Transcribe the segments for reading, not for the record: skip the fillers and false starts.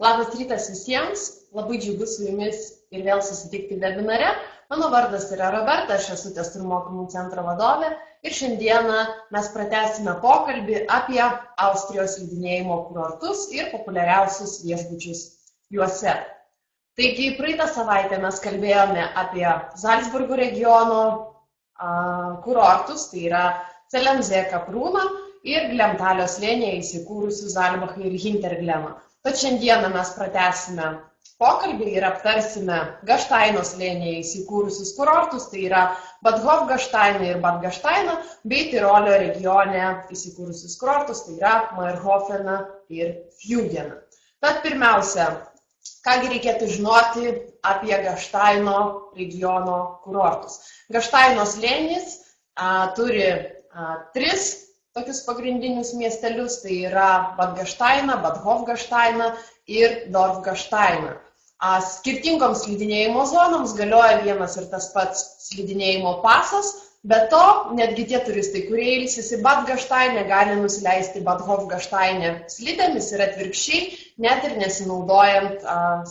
Labas rytas visiems, labai džiugu su jumis ir vėl susitikti webinare. Mano vardas yra Roberta, aš esu testų ir mokymų centro vadovė ir šiandieną mes pratęsime pokalbį apie Austrijos slidinėjimo kurortus ir populiariausius viešbučius juose. Taigi praeitą savaitę mes kalbėjome apie Zalcburgo regiono kurortus, tai yra Celemzė Kaprūną ir Glemtalio slėnyje įsikūrusių Zalbachą ir Hinterglemą. Tad šiandieną mes pratęsime pokalbį ir aptarsime Gaštaino slėnyje įsikūrusius kurortus, tai yra Bad Hofgaštainą ir Bad Gaštainą, bei Tirolio regione įsikūrusius kurortus, tai yra Mayrhofeną ir Fjugeną. Tad pirmiausia, kągi reikėtų žinoti apie Gaštaino regiono kurortus. Gaštaino slėnis turi tris tokius pagrindinius miestelius, tai yra Bad Gaštainą, Bad Hofgaštainą ir Dorfgaštainą. Skirtingoms slidinėjimo zonoms galioja vienas ir tas pats slidinėjimo pasas, bet to netgi tie turistai, kurie ilsisi Bad Gaštaine, gali nusileisti Bad Hofgaštaine slidėmis ir atvirkščiai, net ir nesinaudojant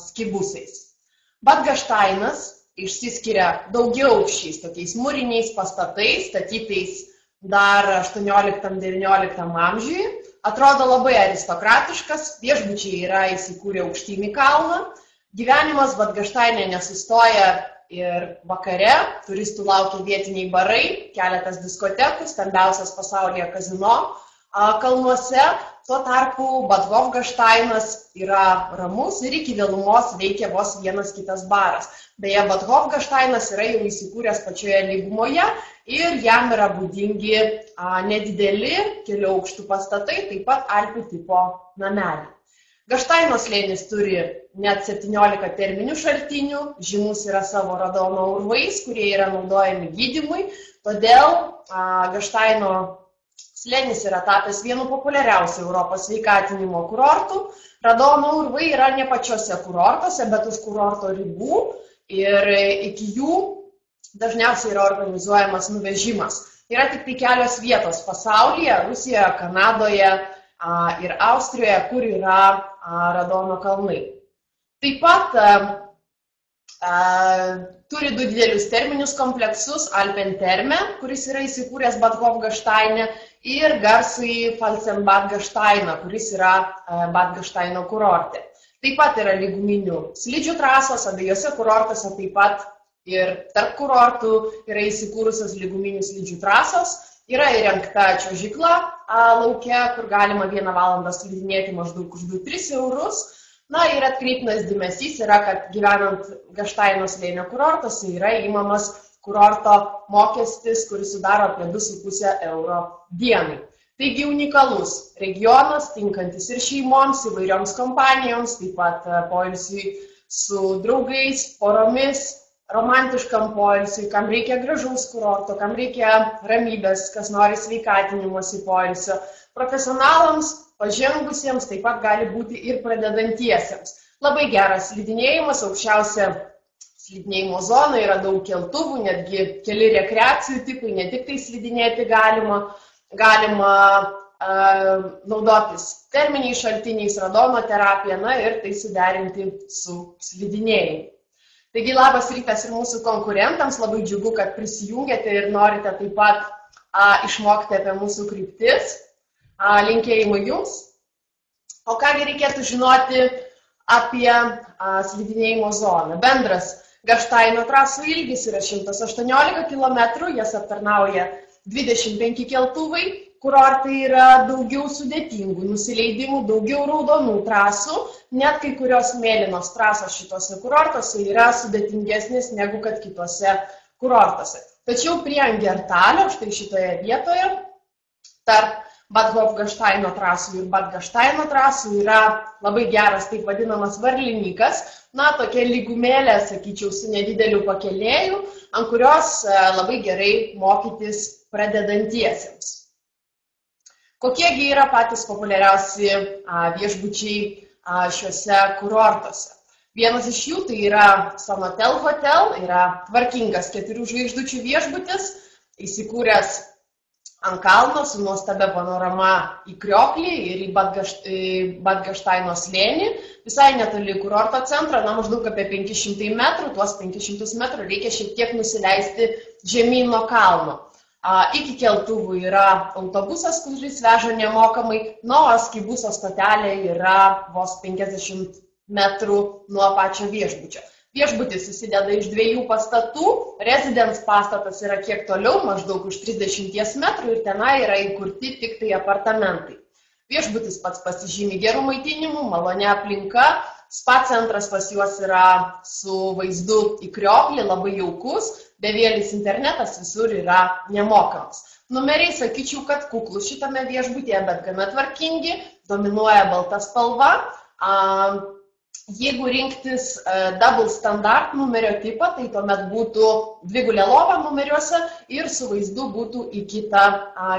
skibusais. Bad Gaštainas išsiskiria daugiaaukščiais tokiais mūriniais pastatais, statytais dar 18-19 amžiui, atrodo labai aristokratiškas, viešbučiai yra įsikūrę aukštyn į kalną, gyvenimas Bad Gaštaine nesustoja ir vakare, turistų laukia vietiniai barai, keletas diskotekų, stambiausias pasaulyje kazino kalnuose, tuo tarpu Bad Hofgaštainas yra ramus ir iki vėlumos veikia vos vienas kitas baras. Beje, Bad Hofgaštainas yra jau įsikūręs pačioje lygumoje ir jam yra būdingi nedideli kelių aukštų pastatai, taip pat Alpių tipo nameliai. Gaštaino slėnis turi net 17 terminių šaltinių, žymus yra savo radono urvais, kurie yra naudojami gydymui, todėl Gaštaino slėnis yra tapęs vienu populiariausių Europos sveikatinimo kurortų. Radono urvai yra ne pačiose kurortuose, bet už kurorto ribų ir iki jų dažniausiai yra organizuojamas nuvežimas. Yra tik tai kelios vietos pasaulyje, Rusijoje, Kanadoje ir Austrijoje, kur yra radono kalnai. Taip pat turi du didelius terminius kompleksus, Alpenterme, kuris yra įsikūręs Bad Hofgaštaine, ir garsųjį Falsenbad Gaštainą, kuris yra Bad Gaštaino kurorte. Taip pat yra lyguminių slidžių trasos, abiejose kurortuose taip pat ir tarp kurortų yra įsikūrusios lyguminių slidžių trasos, yra įrengta čiuožykla lauke, kur galima 1 valandą slidinėti maždaug už 2-3 eurus. Na ir atkreiptinas dėmesys yra, kad gyvenant Gaštaino slėnio kurortuose yra įmamas kurorto mokestis, kuris sudaro apie 2,5 euro dienai. Taigi unikalus regionas, tinkantis ir šeimoms, įvairioms kompanijoms, taip pat poilsiui su draugais, poromis, romantiškam poilsiui, kam reikia gražaus kurorto, kam reikia ramybės, kas nori sveikatinimosi poilsio. Profesionalams, pažengusiems taip pat gali būti ir pradedantiesiems. Labai geras slidinėjimas, aukščiausia slidinėjimo zona, yra daug keltuvų, netgi keli rekreacijų tipai, ne tik tai slidinėti galima naudotis terminiais šaltiniais, radono terapija, na ir tai suderinti su slidinėjimu. Taigi labas rytas ir mūsų konkurentams, labai džiugu, kad prisijungėte ir norite taip pat išmokti apie mūsų kryptis. Linkėjimai jums. O kągi reikėtų žinoti apie slidinėjimo zoną? Bendras Gaštaino trasų ilgis yra 118 km, jas aptarnauja 25 keltuvai, kurortai yra daugiau sudėtingų nusileidimų, daugiau raudonų trasų, net kai kurios mėlynos trasos šitose kurortuose yra sudėtingesnės negu kad kitose kurortuose. Tačiau prie Angertalio, štai šitoje vietoje, tarp Bad Hofgaštaino trasų ir Bad Gaštaino trasų yra labai geras taip vadinamas varlinykas, na, tokia lygumėlė, sakyčiau, su nedideliu pakelėju, ant kurios labai gerai mokytis pradedantiesiems. Kokiegi yra patys populiariausi viešbučiai šiuose kurortuose? Vienas iš jų tai yra Sonotel Hotel, yra tvarkingas 4 žvaigždučių viešbutis, įsikūręs ant kalno su nuostabia panorama į Krioklį ir į Badgaštaino slėnį, visai netoli kurorto centro, maždaug apie 500 metrų, tuos 500 metrų reikia šiek tiek nusileisti žemyn nuo kalno. Iki keltuvų yra autobusas, kuris veža nemokamai, o skibuso stotelė yra vos 50 metrų nuo pačio viešbučio. Viešbutis susideda iš 2 pastatų, residence pastatas yra kiek toliau, maždaug už 30 metrų ir tenai yra įkurti tik tai apartamentai. Viešbutis pats pasižymi gerų maitinimų, malonia aplinka, spa centras pas juos yra su vaizdu į Krioklį, labai jaukus, bevėlis internetas visur yra nemokamas. Numeriai sakyčiau, kad kuklus šitame viešbutyje, bet gana tvarkingi, dominuoja balta spalva. Jeigu rinktis double standard numerio tipą, tai tuomet būtų dvigulė lova numeriuose ir su vaizdu būtų į kitą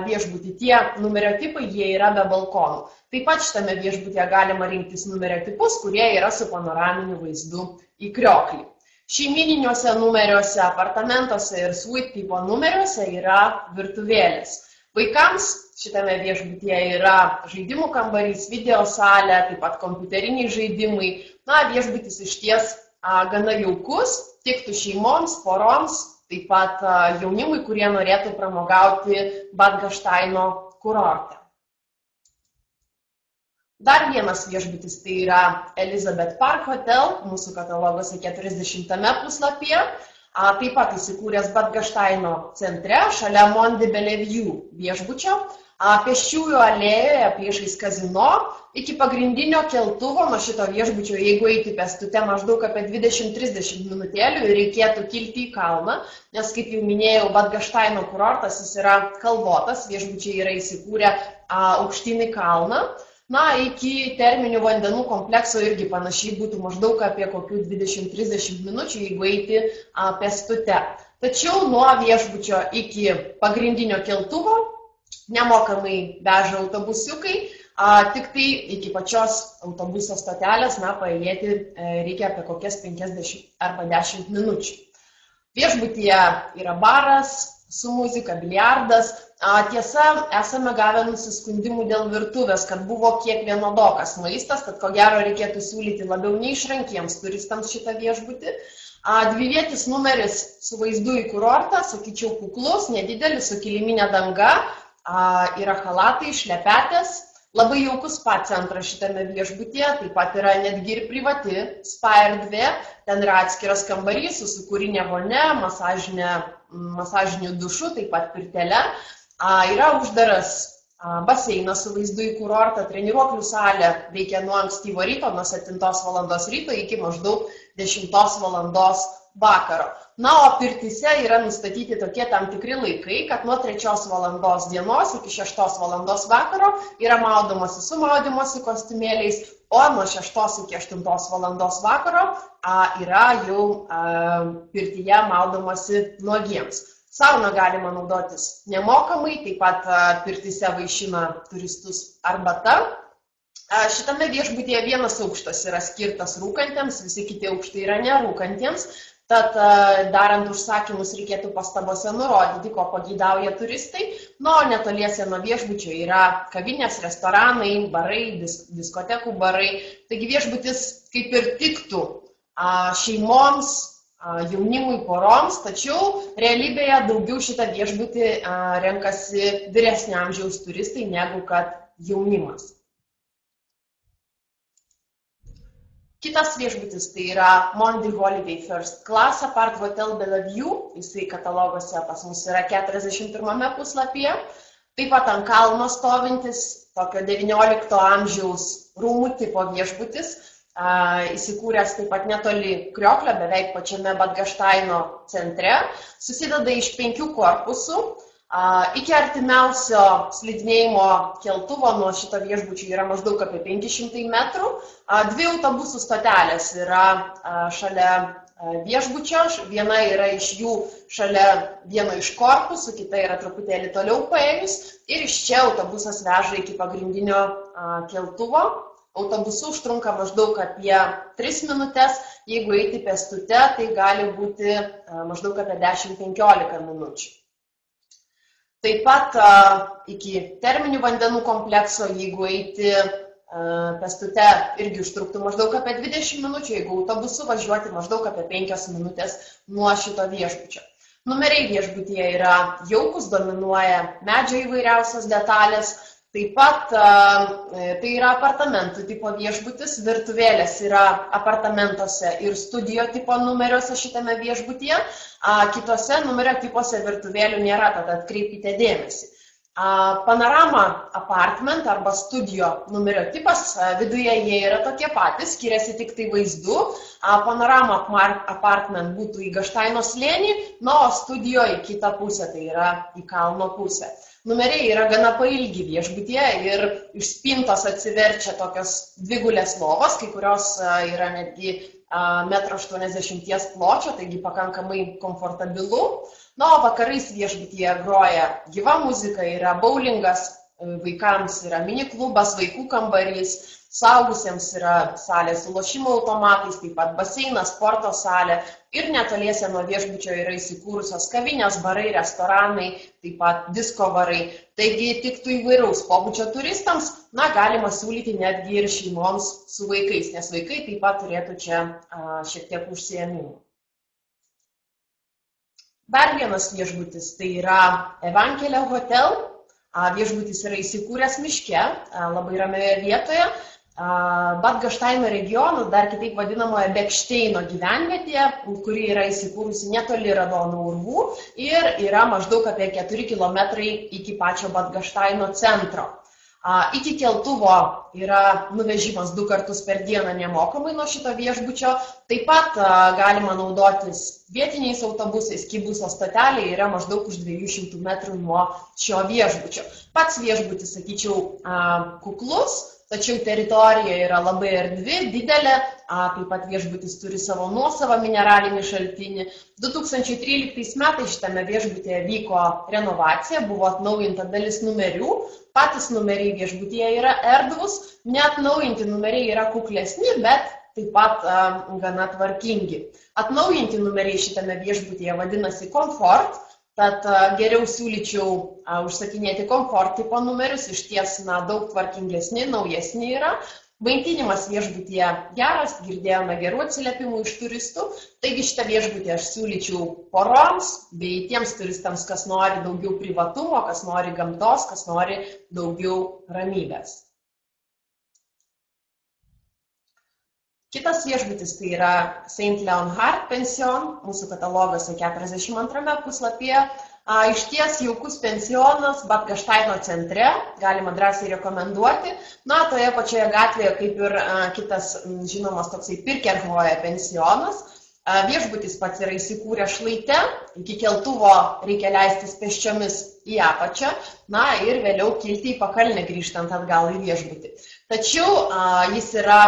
viešbutį. Tie numerio tipai, jie yra be balkonų. Taip pat šitame viešbutyje galima rinktis numerio tipus, kurie yra su panoraminiu vaizdu į Krioklį. Šeimininiuose numeriuose, apartamentuose ir suite tipo numeriuose yra virtuvėlės. Vaikams šitame viešbutyje yra žaidimų kambarys, video salė, taip pat kompiuteriniai žaidimai. Viešbutis išties gana jaukus, tiktų šeimoms, poroms, taip pat jaunimui, kurie norėtų pramogauti Badgaštaino kurorte. Dar vienas viešbutis tai yra Elizabeth Park Hotel, mūsų katalogose 40 puslapyje. Taip pat įsikūręs Badgaštaino centre, šalia Mont de Bellevue viešbučio, pėsčiųjų alėjoje priešais kazino, iki pagrindinio keltuvo nuo šito viešbučio, jeigu eiti pėstute maždaug apie 20-30 minutėlių ir reikėtų kilti į kalną, nes, kaip jau minėjau, Badgaštaino kurortas jis yra kalvotas, viešbučiai yra įsikūrę aukštyn į kalną. Iki terminių vandenų komplekso irgi panašiai būtų maždaug apie kokių 20-30 minučių, jeigu eiti pėstute. Tačiau nuo viešbučio iki pagrindinio keltuvo nemokamai veža autobusiukai, tik tai iki pačios autobuso stotelės, paėjėti reikia apie kokias 50 arba 10 minučių. Viešbutyje yra baras su muzika, biliardas. Tiesa, esame gavę nusiskundimų dėl virtuvės, kad buvo kiek vienodokas maistas, tad ko gero reikėtų siūlyti labiau neišrankiems turistams šitą viešbutį. Dvivietis numeris su vaizdu į kurortą, sakyčiau, kuklus, nedidelis, su kiliminė danga, yra halatai, šlepetės. Labai jaukus spa centras šitame viešbutyje, taip pat yra netgi ir privati spa erdvė, ten yra atskiras kambarys su sūkurinė vonia, masažiniu dušu, taip pat pirtele. Yra uždaras baseinas su vaizdu į kurortą, treniruoklių salė veikia nuo ankstyvo ryto, nuo 7 valandos ryto iki maždaug 10 valandos vakaro. O pirtyse yra nustatyti tokie tam tikri laikai, kad nuo 3 valandos dienos iki 6 valandos vakaro yra maudomasi su maudymosi kostiumėliais, o nuo 6 iki 8 valandos vakaro yra jau pirtyje maudomasi nuogiems. Sauną galima naudotis nemokamai, taip pat pirtyse vaišina turistus arbata. Šitame viešbutyje vienas aukštas yra skirtas rūkantiems, visi kiti aukštai yra nerūkantiems. Tad darant užsakymus reikėtų pastabose nurodyti, ko pageidauja turistai. Netoliese nuo viešbučio yra kavinės, restoranai, barai, diskotekų barai. Taigi viešbutis kaip ir tiktų šeimoms, jaunimui, poroms, tačiau realybėje daugiau šitą viešbutį renkasi vyresnio amžiaus turistai negu kad jaunimas. Kitas viešbutis tai yra Mondi Holiday First Class Apart Hotel Bellevue, jisai katalogose pas mus yra 41 puslapyje. Taip pat ant kalno stovintis, tokio 19 amžiaus rūmų tipo viešbutis, įsikūręs taip pat netoli Krioklio, beveik pačiame Badgaštaino centre, susideda iš 5 korpusų. Iki artimiausio slidinėjimo keltuvo nuo šito viešbučio yra maždaug apie 500 metrų. 2 autobusų stotelės yra šalia viešbučio, viena yra iš jų šalia vieno iš korpusų, kita yra truputėlį toliau paėjus ir iš čia autobusas veža iki pagrindinio keltuvo. Autobusu užtrunka maždaug apie 3 minutės, jeigu eiti pėstute, tai gali būti maždaug apie 10-15 minučių. Taip pat iki terminių vandenų komplekso, jeigu eiti pėstute, irgi užtruktų maždaug apie 20 minučių, jeigu autobusu važiuoti maždaug apie 5 minutės nuo šito viešbučio. Numeriai viešbutyje yra jaukus, dominuoja medžio įvairiausios detalės. Taip pat tai yra apartamentų tipo viešbutis, virtuvėlės yra apartamentuose ir studijo tipo numeriuose šitame viešbutyje, kitose numerio tipuose virtuvėlių nėra, tad atkreipkite dėmesį. Panorama apartment arba studijo numerio tipas, viduje jie yra tokie patys, skiriasi tik tai vaizdu. Panorama apartment būtų į Gaštaino slėnį, o studijo į kitą pusę, tai yra į kalno pusę. Numeriai yra gana pailgi viešbutyje ir iš spintos atsiverčia tokios dvigulės lovos, kai kurios yra netgi 1,80 m pločio, taigi pakankamai komfortabilu. O vakarais viešbutyje groja gyva muzika, yra boulingas, vaikams yra mini klubas, vaikų kambarys, suaugusiems yra salė su lošimo automatais, taip pat baseinas, sporto salė ir netoliese nuo viešbučio yra įsikūrusios kavinės, barai, restoranai, taip pat disko barai. Taigi tiktų įvairaus pobūdžio turistams, galima siūlyti netgi ir šeimoms su vaikais, nes vaikai taip pat turėtų čia šiek tiek užsiėmimų. Dar vienas viešbutis, tai yra Evangelė Hotel. Viešbutis yra įsikūręs miške, labai ramioje vietoje. Bad Gaštaino regiono, dar kitaip vadinamoje Bekšteino gyvenvietėje, kuri yra įsikūrusi netoli Radonų urvų ir yra maždaug apie 4 km iki pačio Bad Gaštaino centro. Iki keltuvo yra nuvežimas 2 kartus per dieną nemokamai nuo šito viešbučio. Taip pat galima naudotis vietiniais autobusais, Kibuso stotelė yra maždaug už 200 metrų nuo šio viešbučio. Pats viešbutis, sakyčiau, kuklus, tačiau teritorija yra labai erdvi, didelė, taip pat viešbutis turi savo nuosavą mineralinį šaltinį. 2013 metais šitame viešbutyje vyko renovacija, buvo atnaujinta dalis numerių, patys numeriai viešbutyje yra erdvus, neatnaujinti numeriai yra kuklesni, bet taip pat gana tvarkingi. Atnaujinti numeriai šitame viešbutyje vadinasi Comfort, tad geriau siūlyčiau užsakinėti Comfort tipo numerius, iš ties daug tvarkingesni, naujesni yra. Maitinimas viešbutyje geras, girdėjome gerų atsiliepimų iš turistų, taigi šitą viešbutį aš siūlyčiau poroms, bei tiems turistams, kas nori daugiau privatumo, kas nori gamtos, kas nori daugiau ramybės. Kitas viešbutis tai yra St. Leonhard pension, mūsų katalogose 42 puslapyje. Išties jaukus pensionas Bad Gaštaino centre, galima drąsiai rekomenduoti. Toje pačioje gatvėje kaip ir kitas žinomas toksai Pirkerhoje pensionas. Viešbutis pats yra įsikūrę šlaite, iki keltuvo reikia leistis pėsčiomis į apačią, ir vėliau kilti į pakalnę grįžtant atgal į viešbutį. Tačiau jis yra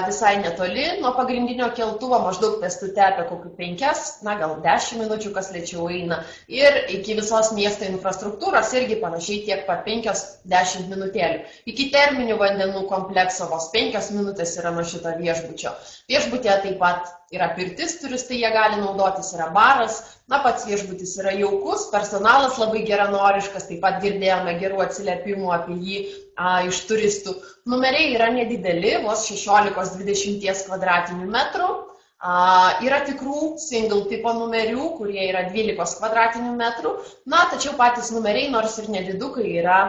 visai netoli nuo pagrindinio keltuvo, maždaug pėstute apie kokių 5, gal 10 minučių, kas lėčiau eina. Ir iki visos miesto infrastruktūros irgi panašiai tiek pat 5-10 minutėlių. Iki terminių vandenų komplekso vos 5 minutės yra nuo šito viešbučio. Viešbutėje taip pat yra pirtis, turistai jie gali naudotis, yra baras. Pats viešbutis yra jaukus, personalas labai geranoriškas, taip pat girdėjome gerų atsiliepimų apie jį iš turistų. Numeriai yra nedideli, vos 16-20 kvadratinių metrų. Yra tikrų single tipo numerių, kurie yra 12 kvadratinių metrų. Tačiau patys numeriai, nors ir nedidukai, yra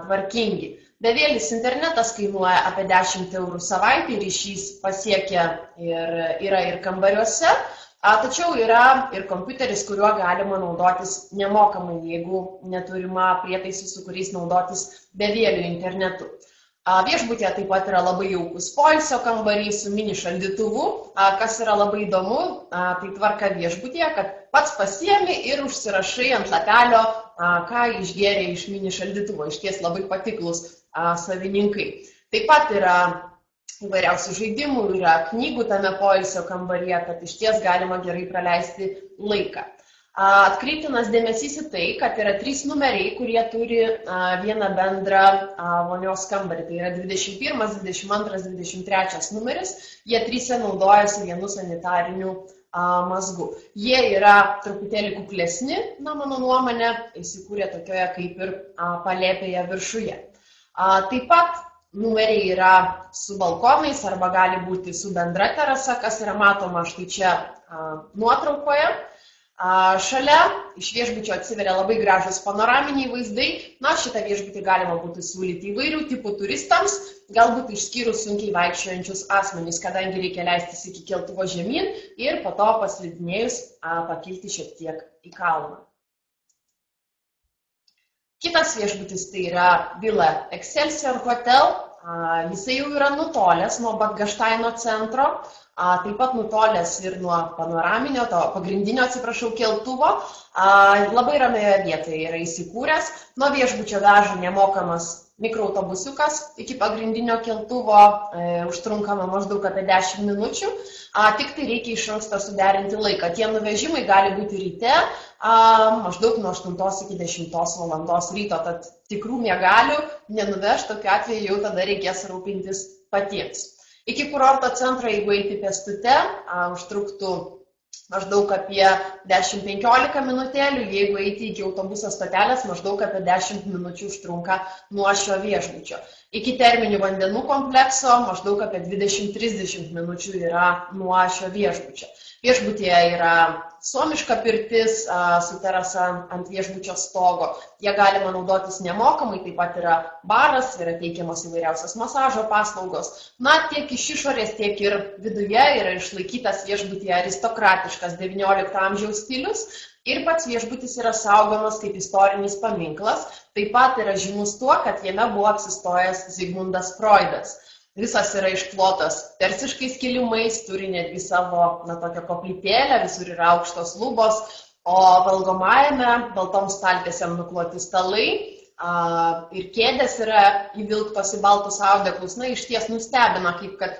tvarkingi. Bevėlis internetas kainuoja apie 10 eurų savaitį, ryšys pasiekia yra ir kambariuose. Tačiau yra ir kompiuteris, kuriuo galima naudotis nemokamai, jeigu neturima prietaisų, su kuriais naudotis bevėlių internetu. Viešbutyje taip pat yra labai jaukus poilsio kambarys su mini šaldytuvu. Kas yra labai įdomu, tai tvarka viešbutyje, kad pats pasiemi ir užsirašai ant lapelio, ką išgėrė iš mini šaldytuvo. Iš ties labai patiklus savininkai. Taip pat yra įvairiausių žaidimų, yra knygų tame poilsio kambaryje, kad iš ties galima gerai praleisti laiką. Atkreiptinas dėmesys į tai, kad yra 3 numeriai, kurie turi vieną bendrą vonios kambarį. Tai yra 21, 22, 23 numeris. Jie 3 naudojasi vienu sanitariniu mazgu. Jie yra truputėlį kuklesni, mano nuomonė, įsikūrė tokioje kaip ir palėpėje viršuje. Taip pat numeriai yra su balkonais arba gali būti su bendra terasa, kas yra matoma štai čia nuotraukoje. Šalia iš viešbučio atsiveria labai gražus panoraminiai vaizdai. Na, šitą viešbutį galima būtų siūlyti įvairių tipų turistams, galbūt išskyrus sunkiai vaikščiojančius asmenys, kadangi reikia leistis iki keltuvo žemyn ir po to paslidinėjus pakilti šiek tiek į kalną. Kitas viešbutis tai yra Villa Excelsior Hotel. Jisai jau yra nutolęs nuo Bad Gaštaino centro, taip pat nutolęs ir nuo panoraminio, to pagrindinio, keltuvo. Labai ramioje vietoje yra įsikūręs. Nuo viešbučio veža nemokamas mikroautobusiukas iki pagrindinio keltuvo, užtrunkama maždaug apie 10 minučių. Tik tai reikia iš anksto suderinti laiką. Tie nuvežimai gali būti ryte, maždaug nuo 8 iki 10 valandos ryto, tad tikrų miegalių nenuveš, tokiu atveju jau tada reikės rūpintis patiems. Iki kurorto centro, jeigu eiti pėstute, užtruktų maždaug apie 10-15 minutėlių, jeigu eiti iki autobuso stotelės, maždaug apie 10 minučių užtrunka nuo šio viešbučio. Iki terminių vandenų komplekso maždaug apie 20-30 minučių yra nuo šio viešbučio. Viešbutyje yra suomiška pirtis su terasa ant viešbučio stogo. Jie galima naudotis nemokamai, taip pat yra baras, yra teikiamos įvairiausios masažo paslaugos. Na, tiek iš išorės, tiek ir viduje yra išlaikytas viešbutyje aristokratiškas XIX amžiaus stilius ir pats viešbutis yra saugomas kaip istorinis paminklas. Taip pat yra žymus tuo, kad jame buvo apsistojęs Zigmundas Freudas. Visas yra išklotas persiškais kilimais, turi netgi savo tokią koplytėlę, visur yra aukštos lubos, o valgomajame baltom staltiesėm nukloti stalai ir kėdės yra įvilktos į baltus audeklus. Na, iš ties nustebina, kaip kad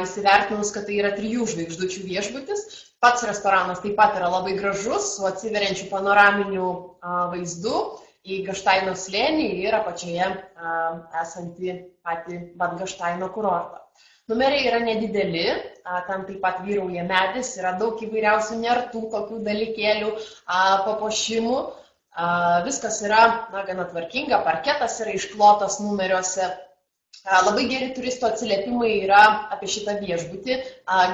įsivertinus, kad tai yra 3 žvaigždučių viešbutis. Pats restoranas taip pat yra labai gražus, su atsiveriančiu panoraminiu vaizdu į Gaštaino slėnį ir apačioje esantį patį Bad Gaštaino kurortą. Numeriai yra nedideli, ten taip pat vyrauja medis, yra daug įvairiausių nertų, tokių dalykėlių, papuošimų. Viskas yra gana tvarkinga, parketas yra išklotas numeriuose. Labai geri turistų atsiliepimai yra apie šitą viešbutį.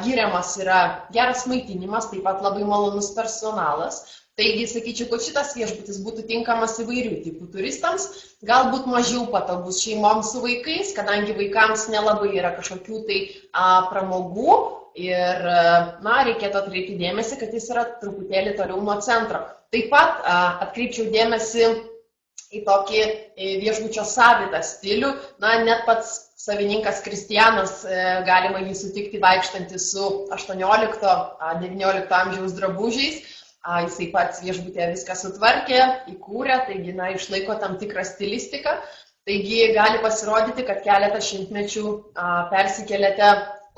Giriamas yra geras maitinimas, taip pat labai malonus personalas. Taigi, sakyčiau, kad šitas viešbutis būtų tinkamas įvairių tipų turistams, galbūt mažiau patogus šeimoms su vaikais, kadangi vaikams nelabai yra kažkokių tai pramogų ir, reikėtų atkreipti dėmesį, kad jis yra truputėlį toliau nuo centro. Taip pat atkreipčiau dėmesį į tokį viešbučio savitą stilių, net pats savininkas Kristianas, galima jį sutikti vaikštantį su 18-19 amžiaus drabužiais. Jisai pats viešbutėje viską sutvarkė, įkūrė, taigi išlaiko tam tikrą stilistiką. Taigi gali pasirodyti, kad keletą šimtmečių persikeliate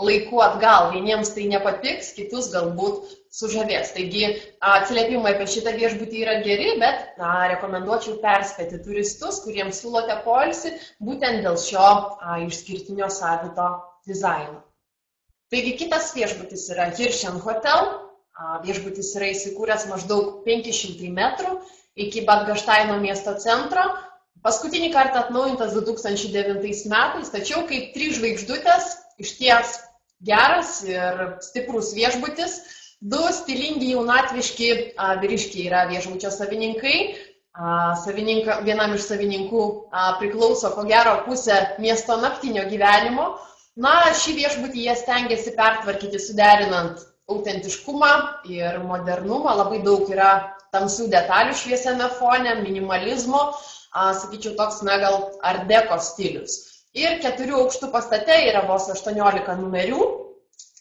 laiku atgal. Vieniems tai nepatiks, kitus galbūt sužavės. Taigi atsiliepimai apie šitą viešbutį yra geri, bet rekomenduočiau perspėti turistus, kuriems siūlote poilsį, būtent dėl šio išskirtinio savito dizaino. Taigi kitas viešbutis yra Hirschen Hotel. Viešbutis yra įsikūręs maždaug 500 metrų iki Bad Gaštaino miesto centro. Paskutinį kartą atnaujintas 2009 metais, tačiau kaip 3 žvaigždutės, išties geras ir stiprus viešbutis. 2 stilingi jaunatviški vyriškiai yra viešbučio savininkai. Vienam iš savininkų priklauso ko gero pusė miesto naktinio gyvenimo. Šį viešbutį jie stengiasi pertvarkyti suderinant autentiškumą ir modernumą, labai daug yra tamsių detalių šviesiame fone, minimalizmo, sakyčiau, toks gal art deco stilius. Ir 4 aukštų pastate yra vos 18 numerių.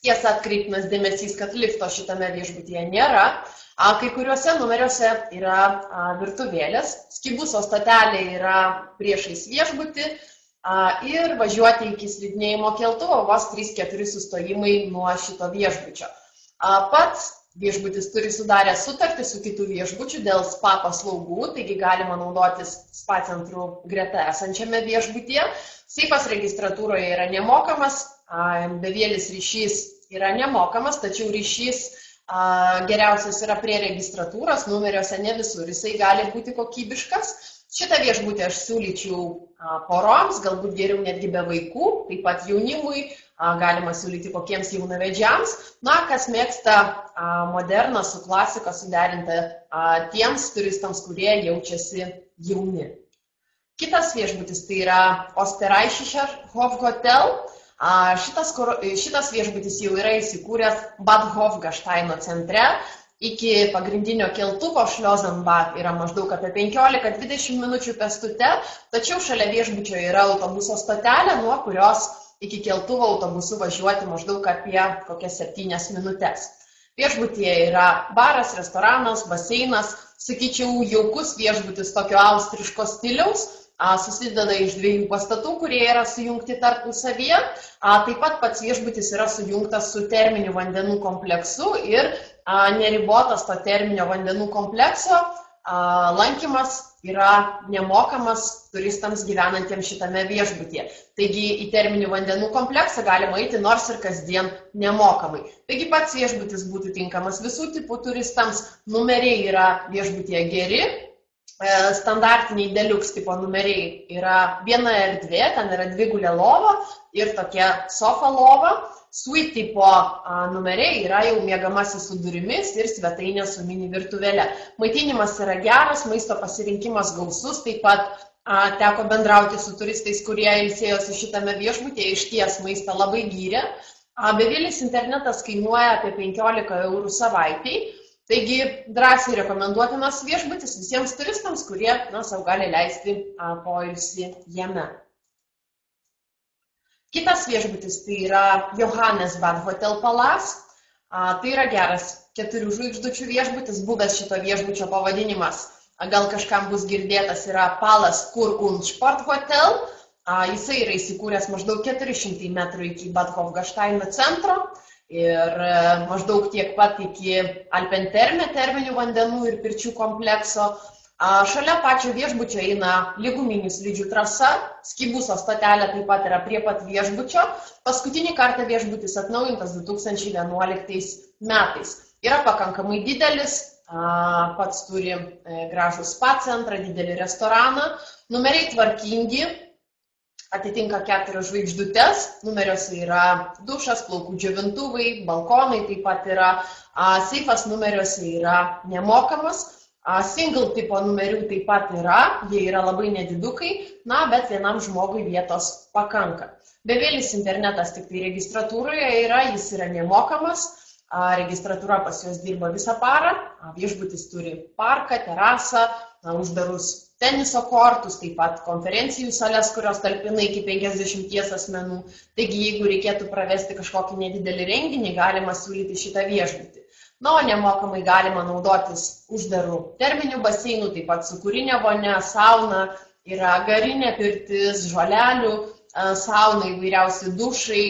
Tiesa, atkreiptinas dėmesys, kad lifto šitame viešbutyje nėra. Kai kuriuose numeriuose yra virtuvėlės, skibuso stotelė yra priešais viešbutį ir važiuoti iki slidinėjimo keltuvo vos 3-4 sustojimai nuo šito viešbučio. Pats viešbutis turi sudarę sutartį su kitų viešbučių dėl spa paslaugų, taigi galima naudotis spa centrų greta esančiame viešbutyje. Seifas registratūroje yra nemokamas, bevėlis ryšys yra nemokamas, tačiau ryšys Geriausias yra prie registratūros, numeriuose ne visur, jisai gali būti kokybiškas. Šitą viešbutį aš siūlyčiau poroms, galbūt geriau netgi be vaikų, taip pat jaunimui, galima siūlyti kokiems jaunavedžiams. Kas mėgsta moderną su klasika suderinti tiems turistams, kurie jaučiasi jauni. Kitas viešbutis tai yra Österreichischer Hofhotel. Šitas viešbutis jau yra įsikūręs Bad Hofgasteino centre. Iki pagrindinio keltuvo Šliozenbach yra maždaug apie 15-20 minučių pėstute, tačiau šalia viešbučio yra autobuso stotelė, nuo kurios iki keltuvo autobusu važiuoti maždaug apie kokias 7 minutės. Viešbutyje yra baras, restoranas, baseinas, sakyčiau, jaukus viešbutis tokio austriško stiliaus, susideda iš 2 pastatų, kurie yra sujungti tarpusavyje. Taip pat pats viešbutis yra sujungtas su terminiu vandenų kompleksu ir neribotas to terminio vandenų komplekso lankymas yra nemokamas turistams gyvenantiems šitame viešbutyje. Taigi į terminių vandenų kompleksą galima eiti nors ir kasdien nemokamai. Taigi pats viešbutis būtų tinkamas visų tipų turistams, numeriai yra viešbutyje geri. Standartiniai deluxe tipo numeriai yra viena erdvė, ten yra 2 lova ir tokia sofa lova. Suite tipo numeriai yra jau miegamasis su durimis ir svetainė su mini virtuvėle. Maitinimas yra geras, maisto pasirinkimas gausus, taip pat teko bendrauti su turistais, kurie ilsėjosi šitame viešbutyje, išties maistą labai gyrė. Bevilis internetas kainuoja apie 15 eurų savaitei. Taigi drąsiai rekomenduotinas viešbutis visiems turistams, kurie savo gali leisti poilsį jame. Kitas viešbutis tai yra Johannesbad Hotel Palace. Tai yra geras 4 žvaigždučių viešbutis, buvęs šito viešbučio pavadinimas. Gal kažkam bus girdėtas, yra Palace Kur und Sport Hotel. Jisai yra įsikūręs maždaug 400 metrų iki Bad Hofgasteino centro. Ir maždaug tiek pat iki Alpenterme, terminių vandenų ir pirčių komplekso. Šalia pačio viešbučio eina lyguminių slidžių trasa, Skibuso stotelė taip pat yra prie pat viešbučio. Paskutinį kartą viešbutis atnaujintas 2011 metais. Yra pakankamai didelis, pats turi gražų spa centrą, didelį restoraną, numeriai tvarkingi. Atitinka 4 žvaigždutes, numeriuose yra dušas, plaukų džiovintuvai, balkonai taip pat yra, seifas numeriuose yra nemokamas, single tipo numerių taip pat yra, jie yra labai nedidukai, bet vienam žmogui vietos pakanka. Bevilis internetas tik tai registratūroje yra, jis yra nemokamas, registratūra pas juos dirba visą parą, viešbutis turi parką, terasą, uždarus teniso kortus, taip pat konferencijų sales, kurios talpina iki 50 asmenų. Taigi, jeigu reikėtų pravesti kažkokį nedidelį renginį, galima siūlyti šitą viešbutį. O nemokamai galima naudotis uždarų terminių baseinų, taip pat su kūrinė vonia, sauna, yra garinė pirtis, žolelių, sauna, įvairiausi dušai,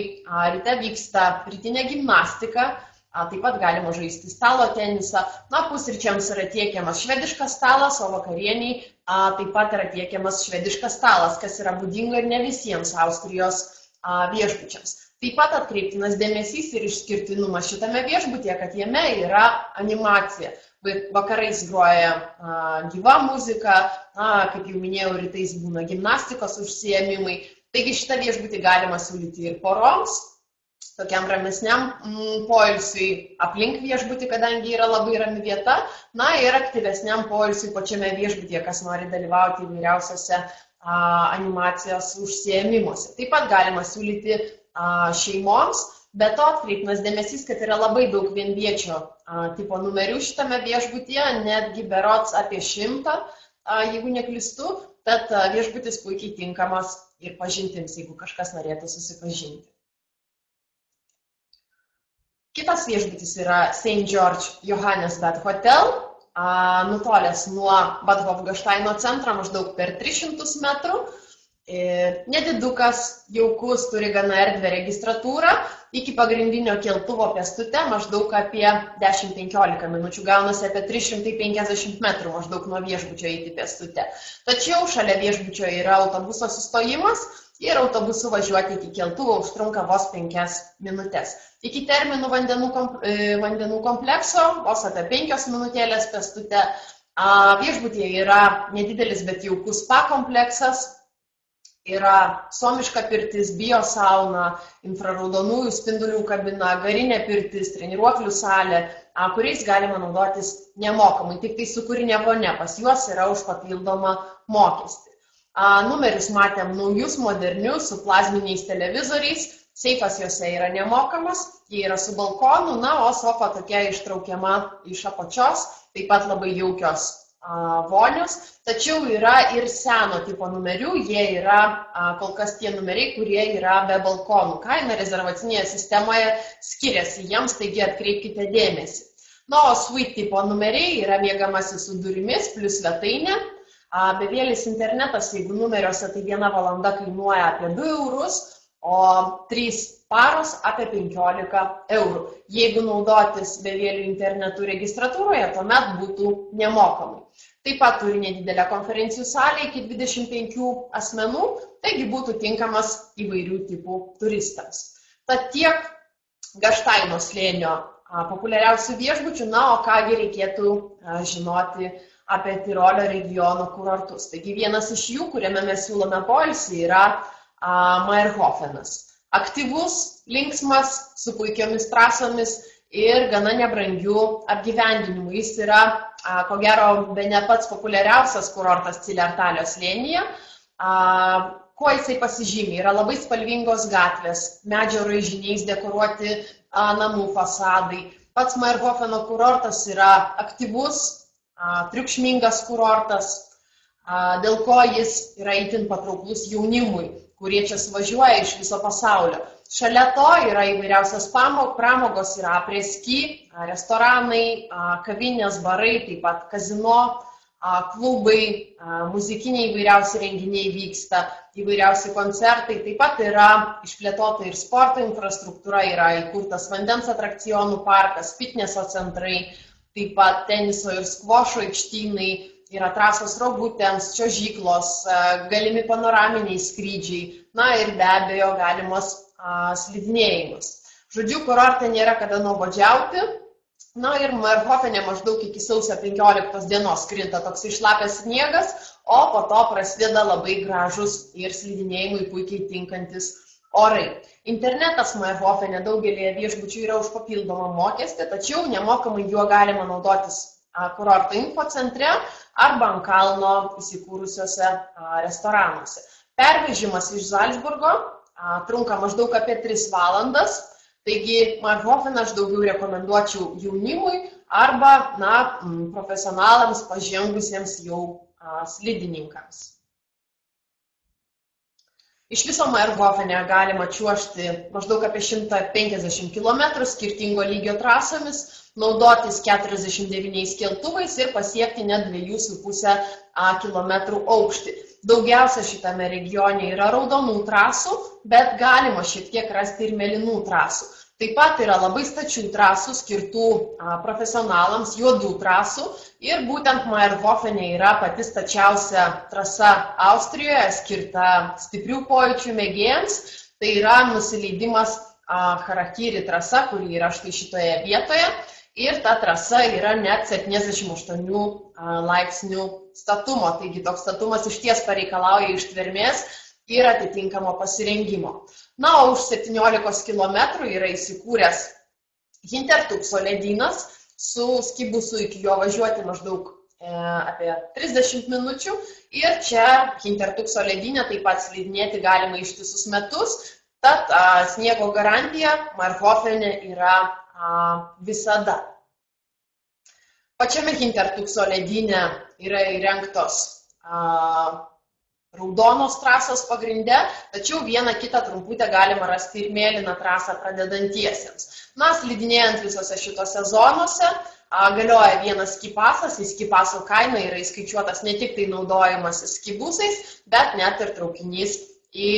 ryte vyksta rytinė gimnastika. Taip pat galima žaisti stalo tenisą. Pusryčiams yra tiekiamas švediškas stalas, o vakarieniai taip pat yra tiekiamas švediškas stalas, kas yra būdinga ir ne visiems Austrijos viešbučiams. Taip pat atkreiptinas dėmesys ir išskirtinumas šitame viešbutyje, kad jame yra animacija. Vakarais groja gyva muzika, kaip jau minėjau, rytais būna gimnastikos užsiėmimai. Taigi šitą viešbutį galima siūlyti ir poroms, tokiam ramesniam poilsiui aplink viešbutį, kadangi yra labai rami vieta, ir aktyvesniam poilsiui pačiame viešbutyje, kas nori dalyvauti įvairiausiose animacijos užsiėmimuose. Taip pat galima siūlyti šeimoms, bet to atkreiptinas dėmesys, kad yra labai daug vienviečio tipo numerių šitame viešbutyje, netgi berods apie 100, jeigu neklystu, tad viešbutis puikiai tinkamas ir pažintims, jeigu kažkas norėtų susipažinti. Kitas viešbutis yra St. George Johannesbad Hotel, nutolęs nuo Bad Hofgasteino centro maždaug per 300 metrų. Nedidukas, jaukus, turi gana erdvę registratūrą, iki pagrindinio keltuvo pėstute maždaug apie 10-15 minučių, gaunasi apie 350 metrų maždaug nuo viešbučio eiti pėstute. Tačiau šalia viešbučio yra autobuso sustojimas ir autobusu važiuoti iki keltuvo užtrunka vos 5 minutės. Iki terminų vandenų komplekso vos apie 5 minutėlės pėstute. Viešbutyje yra nedidelis, bet jaukus spa kompleksas, yra suomiška pirtis, biosauna, infraraudonųjų spindulių kabina, garinė pirtis, treniruoklių salė, kuriais galima naudotis nemokamai, tik tai su kūrinė vonia, pas juos yra už papildomą mokestį. Numerius matėm naujus, modernius, su plazminiais televizoriais, seifas juose yra nemokamas, jie yra su balkonu, o sofa tokia ištraukiama iš apačios, taip pat labai jaukios vonios, tačiau yra ir seno tipo numerių, jie yra kol kas tie numeriai, kurie yra be balkonų. Kaina rezervacinėje sistemoje skiriasi jiems, taigi atkreipkite dėmesį. O suite tipo numeriai yra miegamasis su durimis plus svetainė. Bevėlis internetas, jeigu numeriuose, tai 1 valanda kainuoja apie 2 eurus, o 3 paros apie 15 eurų. Jeigu naudotis bevėlių internetu registratūroje, tuomet būtų nemokamai. Taip pat turi nedidelę konferencijų salę iki 25 asmenų, taigi būtų tinkamas įvairių tipų turistams. Tad tiek Gaštaino slėnio populiariausių viešbučių, o kągi reikėtų žinoti apie Tirolio regiono kurortus. Taigi vienas iš jų, kuriame mes siūlome poilsį, yra Mayrhofenas. Aktyvus, linksmas, su puikiomis trasomis ir gana nebrangių apgyvendinimų. Jis yra, ko gero, bene pats populiariausias kurortas Cilertalio slėnyje. Kuo jisai pasižymi? Yra labai spalvingos gatvės, medžio raižiniais dekoruoti namų fasadai. Pats Mayrhofeno kurortas yra aktyvus, triukšmingas kurortas, dėl ko jis yra itin patrauklus jaunimui, kurie čia suvažiuoja iš viso pasaulio. Šalia to yra įvairiausios pramogos, yra apreski, restoranai, kavinės, barai, taip pat kazino, klubai, muzikiniai įvairiausi renginiai vyksta, įvairiausi koncertai, taip pat yra išplėtota ir sporto infrastruktūra, yra įkurtas vandens atrakcionų parkas, fitneso centrai, taip pat teniso ir skvošo aikštynai, yra trasos rogutėms, čiuožyklos, galimi panoraminiai skrydžiai, ir be abejo galimos slidinėjimus. Žodžiu, kurorte nėra kada nuobodžiauti, ir Mayrhofene maždaug iki sausio 15 dienos krinta toks išlapęs sniegas, o po to prasideda labai gražus ir slidinėjimui puikiai tinkantis orai. Internetas Mayrhofene daugelėje viešbučių yra už papildomą mokestį, tačiau nemokamai juo galima naudotis kurorto infocentre arba ant kalno įsikūrusiuose restoranuose. Pervežimas iš Zalcburgo trunka maždaug apie 3 valandas, taigi Mayrhofeną aš daugiau rekomenduočiau jaunimui arba profesionalams pažengusiems jau slidininkams. Iš viso Mayrhofene galima čiuožti maždaug apie 150 km skirtingo lygio trasomis, naudotis 49 keltuvais ir pasiekti net 2,5 km aukštį. Daugiausia šitame regione yra raudonų trasų, bet galima šiek tiek rasti ir mėlynų trasų. Taip pat yra labai stačių trasų skirtų profesionalams, juodų trasų ir būtent Mayrhofene yra pati stačiausia trasa Austrijoje skirta stiprių pojūčių mėgėjams. Tai yra nusileidimas Harakiri trasa, kuri yra štai šitoje vietoje. Ir ta trasa yra net 78 laipsnių statumo, taigi toks statumas išties pareikalauja ištvermės ir atitinkamo pasirengimo. O už 17 km yra įsikūręs Hintertupso ledynas, su skibusu iki jo važiuoti maždaug apie 30 minučių. Ir čia Hintertupso ledyne taip pat slidinėti galima ištisus metus, tad sniego garantija Mayrhofene yra visada. Pačiame Hintertupso ledyne yra įrengtos raudonos trasos pagrinde, tačiau vieną kitą trumputę galima rasti ir mėlyną trasą pradedantiesiems. Slidinėjant visose šitose zonose galioja vienas skipasas, į skipaso kainą yra įskaičiuotas ne tik tai naudojimas skibusais, bet net ir traukinys į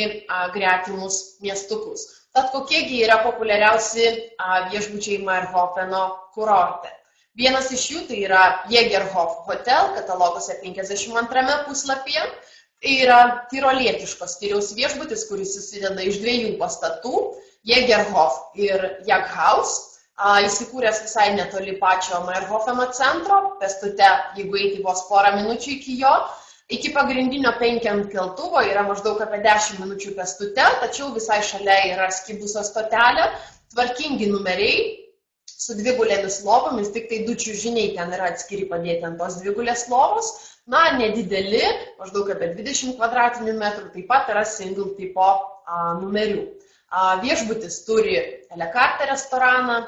gretimus miestukus. Tad kokiegi yra populiariausi viešbučiai Mayrhofeno kurorte? Vienas iš jų tai yra Jägerhof Hotel, kataloguose 52 puslapyje. Tai yra tirolietiško stiliaus viešbutis, kuris susideda iš 2 pastatų – Jägerhof ir Jaghaus, įsikūręs visai netoli pačio Meyerhofeno centro, pėstute, jeigu eiti vos porą minučių iki jo. Iki pagrindinio 5 keltuvo yra maždaug apie 10 minučių pėstute, tačiau visai šalia yra Skibuso stotelė, tvarkingi numeriai su 2-gulėmis lovomis, tik tai 2 čiužiniai ten yra atskiri padėti ant tos 2-gulės lovos. Na, nedideli, maždaug apie 20 kvadratinių metrų, taip pat yra single tipo numerių. Viešbutis turi Elekarte restoraną,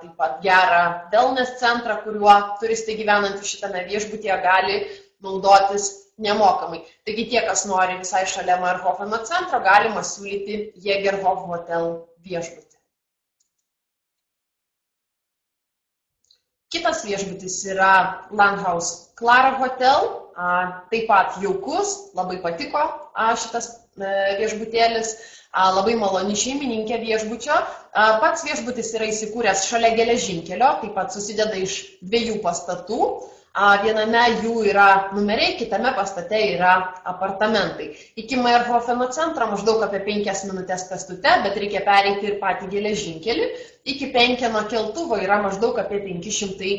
taip pat gerą wellness centrą, kuriuo turistai gyvenantys šitame viešbutyje gali naudotis nemokamai. Taigi tie, kas nori visai šalia Meyerhofeno centro, galima siūlyti Jägerhof Hotel viešbutį. Kitas viešbutis yra Landhaus Clara Hotel, taip pat jaukus, labai patiko šitas viešbutėlis, labai maloni šeimininkė viešbučio. Pats viešbutis yra įsikūręs šalia geležinkelio, taip pat susideda iš 2 pastatų. Viename jų yra numeriai, kitame pastate yra apartamentai. Iki Meyerhofeno centro maždaug apie 5 minutės pėstute, bet reikia pereiti ir patį geležinkelį. Iki Penkeno keltuvo yra maždaug apie 500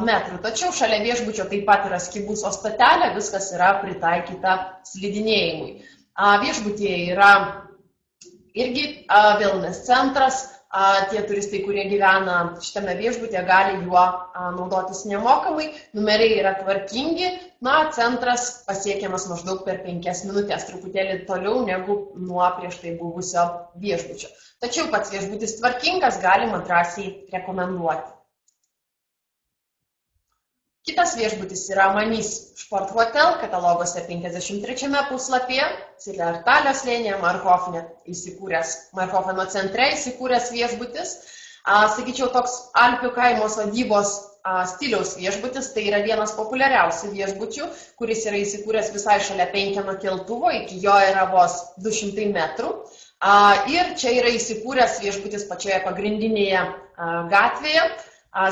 metrų. Tačiau šalia viešbučio taip pat yra Skibuso stotelė, viskas yra pritaikyta slidinėjimui. Viešbutyje yra irgi wellness centras. Tie turistai, kurie gyvena šitame viešbutyje, gali juo naudotis nemokamai. Numeriai yra tvarkingi, na, centras pasiekiamas maždaug per 5 minutės, truputėlį toliau negu nuo prieš tai buvusio viešbučio. Tačiau pats viešbutis tvarkingas, galima drąsiai rekomenduoti. Kitas viešbutis yra Manys Sport Hotel, kataloguose 53 puslapyje, Zillertalio slėnyje, Meyerhofeno centre įsikūręs viešbutis. Sakyčiau, toks Alpių kaimo sodybos stiliaus viešbutis, tai yra vienas populiariausių viešbučių, kuris yra įsikūręs visai šalia Penkeno keltuvo, iki jo yra vos 200 metrų. Ir čia yra įsikūręs viešbutis pačioje pagrindinėje gatvėje.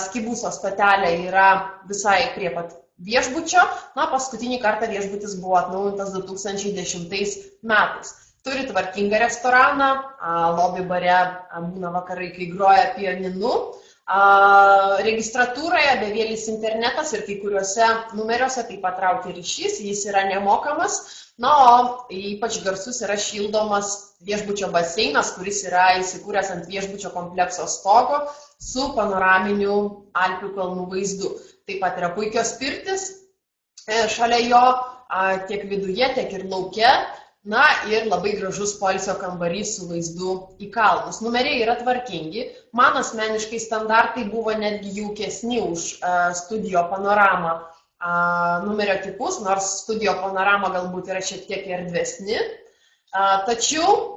Skibuso stotelė yra visai prie pat viešbučio. Na, paskutinį kartą viešbutis buvo atnaujintas 2010 metais. Turi tvarkingą restoraną, lobby bare būna vakarai, kai groja pianinu. Registratūroje bevėlis internetas ir kai kuriuose numeriuose taip pat traukia ryšys, jis yra nemokamas. Na, o ypač garsus yra šildomas viešbučio baseinas, kuris yra įsikūręs ant viešbučio komplekso stogo su panoraminiu Alpių kalnų vaizdu. Taip pat yra puikios pirtis šalia jo, tiek viduje, tiek ir lauke. Na ir labai gražus poilsio kambarys su vaizdu į kalnus. Numeriai yra tvarkingi. Man asmeniškai standartai buvo netgi jaukesni už Studio Panorama numerio tipus, nors Studio Panorama galbūt yra šiek tiek erdvesni. Tačiau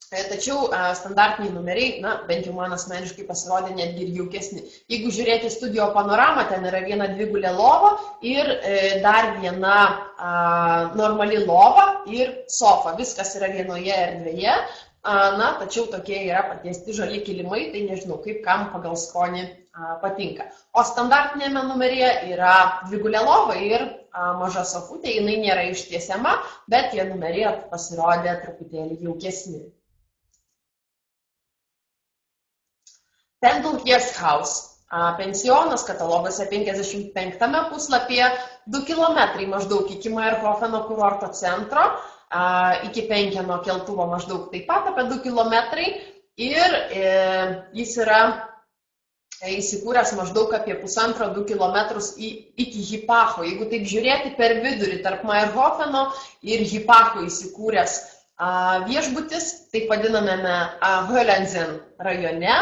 standartiniai numeriai, na, bent jau man asmeniškai pasirodė netgi ir jaukesni. Jeigu žiūrėti Studio Panoramą, ten yra viena 2-gulė lova ir dar viena normali lova ir sofa. Viskas yra vienoje erdvėje, na, tačiau tokie yra patiesti žali kilimai, tai nežinau, kaip kam pagal skonį patinka. O standartinėme numeryje yra 2-gulė lova ir maža sofutė, jinai nėra ištiesiama, bet tie numeriai pasirodė truputėlį jaukesni. Pendle Guest House. Pensionas kataloguose 55 puslapyje, 2 km maždaug iki Meyerhofeno kurorto centro, iki Penkeno keltuvo maždaug taip pat apie 2 km ir jis yra įsikūręs maždaug apie 1,5–2 km iki Hipacho. Jeigu taip žiūrėti per vidurį tarp Meyerhofeno ir Hipacho įsikūręs viešbutis, taip vadinamame Hölenzen rajone.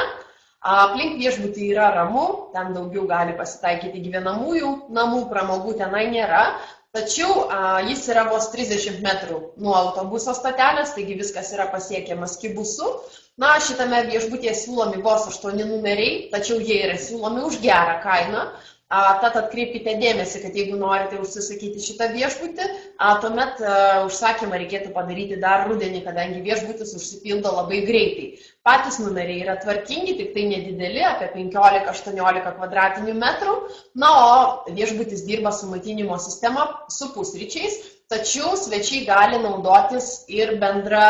Aplink viešbutį yra ramu, ten daugiau gali pasitaikyti gyvenamųjų namų, pramogų tenai nėra, tačiau jis yra vos 30 metrų nuo autobuso stotelės, taigi viskas yra pasiekiama Skibusu. Na, šitame viešbutyje siūlomi vos 8 numeriai, tačiau jie yra siūlomi už gerą kainą. Tad atkreipkite dėmesį, kad jeigu norite užsisakyti šitą viešbutį, tuomet užsakymą reikėtų padaryti dar rudenį, kadangi viešbutis užsipildo labai greitai. Patys numeriai yra tvarkingi, tik tai nedideli, apie 15–18 kvadratinių metrų. Na, o viešbutis dirba su maitinimo sistema su pusryčiais, tačiau svečiai gali naudotis ir bendra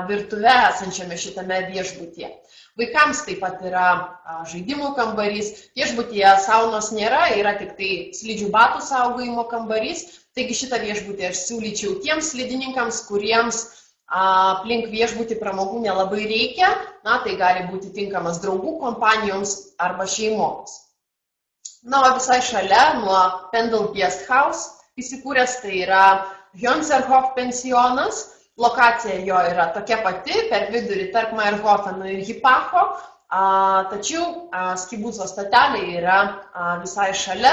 virtuve esančiame šitame viešbutyje. Vaikams taip pat yra žaidimų kambarys, viešbutyje saunos nėra, yra tik tai slidžių batų saugojimo kambarys, taigi šitą viešbutį aš siūlyčiau tiems slidininkams, kuriems aplink viešbutį pramogų nelabai reikia, tai gali būti tinkamas draugų kompanijoms arba šeimoms. O visai šalia nuo Pendle Guest House įsikūręs tai yra Hönserhof pensionas. Lokacija jo yra tokia pati, per vidurį tarp Mayrhofeno ir Hipacho, tačiau Skibuso stotelė yra visai šalia.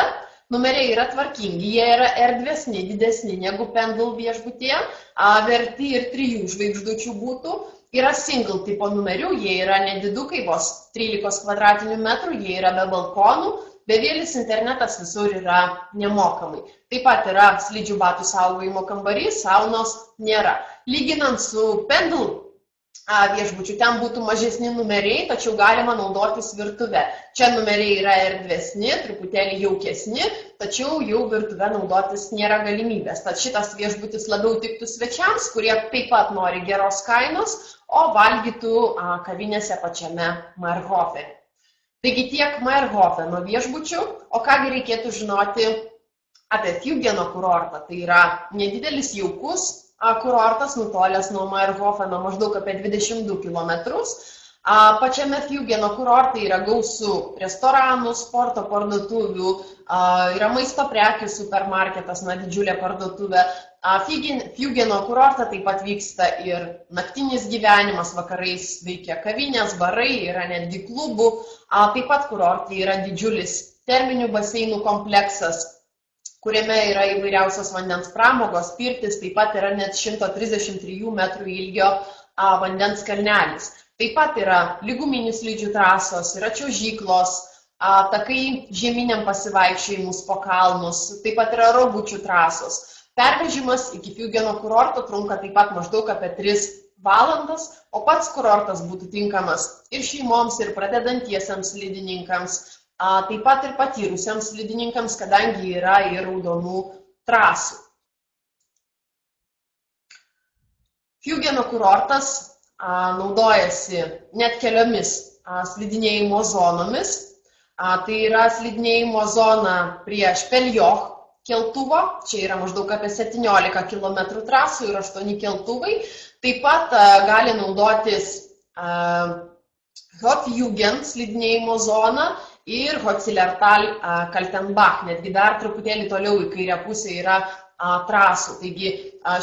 Numeriai yra tvarkingi, jie yra erdvesni, didesni negu Pendle viešbutyje, verti ir 3 žvaigždučių būtų. Yra single tipo numerių, jie yra nedidukai, vos 13 kvadratinių metrų, jie yra be balkonų. Bevėlis internetas visur yra nemokamai. Taip pat yra slidžių batų saugojimo kambarys, saunos nėra. Lyginant su Pendle viešbučiu, ten būtų mažesni numeriai, tačiau galima naudotis virtuve. Čia numeriai yra erdvesni, truputėlį jaukesni, tačiau jau virtuve naudotis nėra galimybės. Tad šitas viešbutis labiau tiktų svečiams, kurie taip pat nori geros kainos, o valgytų kavinėse pačiame Mayrhofe. Taigi tiek Mayrhofeno viešbučių, o kągi reikėtų žinoti apie Fjugeno kurortą. Tai yra nedidelis jaukus kurortas, nutolęs nuo Mayrhofeno maždaug apie 22 km. Pačiame Fjugeno kurorte yra gausu restoranų, sporto parduotuvių, yra maisto prekių supermarketas, didžiulė parduotuvė. Fjugeno kurorte taip pat vyksta ir naktinis gyvenimas, vakarais veikia kavinės, barai, yra netgi klubų. Taip pat kurorte yra didžiulis terminių baseinų kompleksas, kuriame yra įvairiausios vandens pramogos, pirtis, taip pat yra net 133 metrų ilgio vandens kalnelis. Taip pat yra lyguminių slidžių trasos, yra čiuožyklos, takai žieminiam pasivaikščiojimus po kalnus, taip pat yra rogučių trasos. Pervežimas iki Fjugeno kurorto trunka taip pat maždaug apie 3 valandas, o pats kurortas būtų tinkamas ir šeimoms, ir pradedantiesiems slidininkams, taip pat ir patyrusiems slidininkams, kadangi yra ir raudonų trasų. Fjugeno kurortas naudojasi net keliomis slidinėjimo zonomis. Tai yra slidinėjimo zona prie Špeljoch keltuvo, čia yra maždaug apie 17 km trasų ir 8 keltuvai. Taip pat gali naudotis Hofjugend slidinėjimo zona ir Hotzillertal Kaltenbach, netgi dar truputėlį toliau į kairę pusę yra trasų. Taigi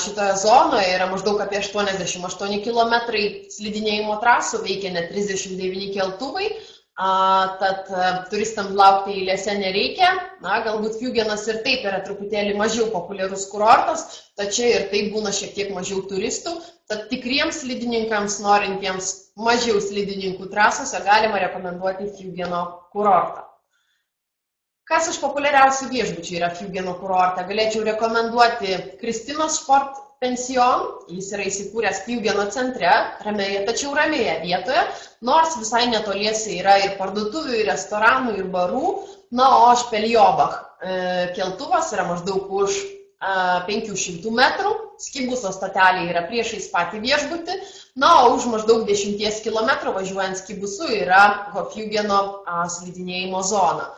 šitoje zonoje yra maždaug apie 88 km slidinėjimo trasų, veikia net 39 keltuvai. Tad turistams laukti eilėse nereikia. Galbūt Fjugenas ir taip yra truputėlį mažiau populiarus kurortas, tačiau ir taip būna šiek tiek mažiau turistų. Tad tikriems slidininkams, norintiems mažiau slidininkų trasose, galima rekomenduoti Fjugeno kurortą. Kas iš populiariausių viešbučių yra Fjugeno kurorte? Galėčiau rekomenduoti Kristinos Sport pension, jis yra įsikūręs Fjugeno centre, tačiau ramėje vietoje, nors visai netoliese yra ir parduotuvių, ir restoranų, ir barų. O Špeljobach keltuvas yra maždaug už 500 metrų, Skibuso stotelė yra priešais patį viešbutį, o už maždaug 10 km važiuojant Skibusu yra Hofjugeno slidinėjimo zona.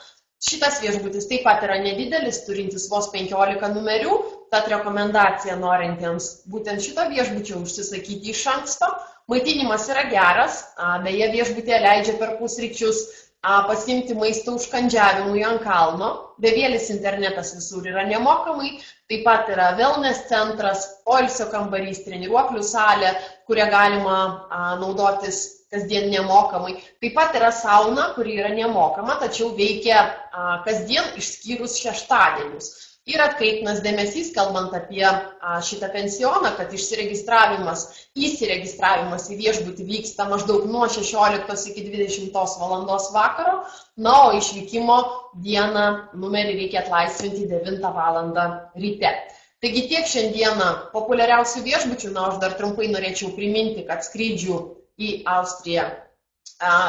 Šitas viešbutis taip pat yra nedidelis, turintis vos 15 numerių, tad rekomendacija norintiems būtent šito viešbučio užsisakyti iš anksto. Maitinimas yra geras, beje viešbutė leidžia per pusryčius pasiimti maistą užkandžiavimui ant kalno. Bevėlis internetas visur yra nemokamai, taip pat yra wellness centras, poilsio kambarys, treniruoklių salė, kurią galima naudotis kasdien nemokamai. Taip pat yra sauna, kuri yra nemokama, tačiau veikia kasdien išskyrus šeštadienius. Ir atkreiptinas dėmesys, kalbant apie šitą pensioną, kad įsiregistravimas į viešbutį vyksta maždaug nuo 16 iki 20 valandos vakaro, o išvykimo dieną numerį reikia atlaisvinti 9 valandą ryte. Taigi tiek šiandieną populiariausių viešbučių, aš dar trumpai norėčiau priminti, kad skrydžių į Austriją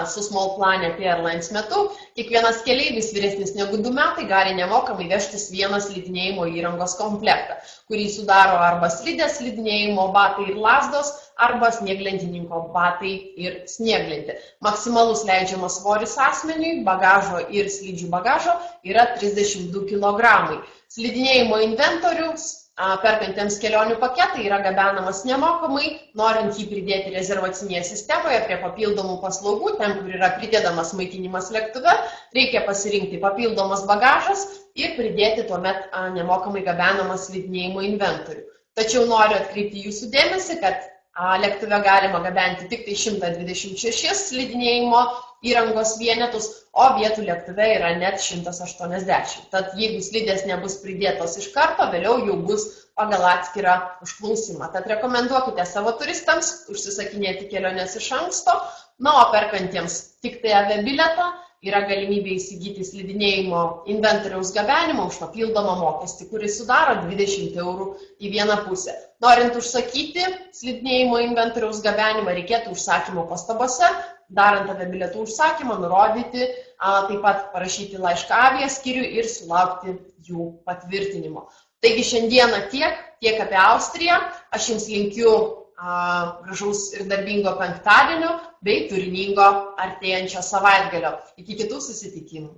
su Small Planet Airlines metu kiekvienas keleivis vyresnis negu 2 metai gali nemokamai vežtis vieną slidinėjimo įrangos komplektą, kurį sudaro arba slidės slidinėjimo batai ir lazdos, arba snieglentininko batai ir snieglentė. Maksimalus leidžiamas svoris asmeniui, bagažo ir slidžių bagažo yra 32 kg. Slidinėjimo inventorius perkantiems kelionių paketą yra gabenamas nemokamai, norint jį pridėti rezervacinėje sistemoje prie papildomų paslaugų, ten, kur yra pridėdamas maitinimas lėktuve, reikia pasirinkti papildomas bagažas ir pridėti tuomet nemokamai gabenamą slidinėjimo inventorių. Tačiau noriu atkreipti jūsų dėmesį, kad lėktuve galima gabenti tik tai 126 slidinėjimo įrangos vienetus, o vietų lėktuve yra net 180. Tad jeigu slidės nebus pridėtos iš karto, vėliau jau bus pagal atskirą užklausimą. Tad rekomenduokite savo turistams užsisakinėti keliones iš anksto, o perkantiems tik tai aviabilietą yra galimybė įsigyti slidinėjimo inventoriaus gabenimą už papildomą mokestį, kuris sudaro 20 eurų į vieną pusę. Norint užsakyti slidinėjimo inventoriaus gabenimą, reikėtų užsakymo pastabose, darant aviabilietų užsakymą, nurodyti, taip pat parašyti laišką aviaskyriui ir sulaukti jų patvirtinimo. Taigi šiandieną tiek apie Austriją. Aš jums linkiu gražaus ir darbingo penktadienio bei turiningo artėjančio savaitgalio. Iki kitų susitikimų.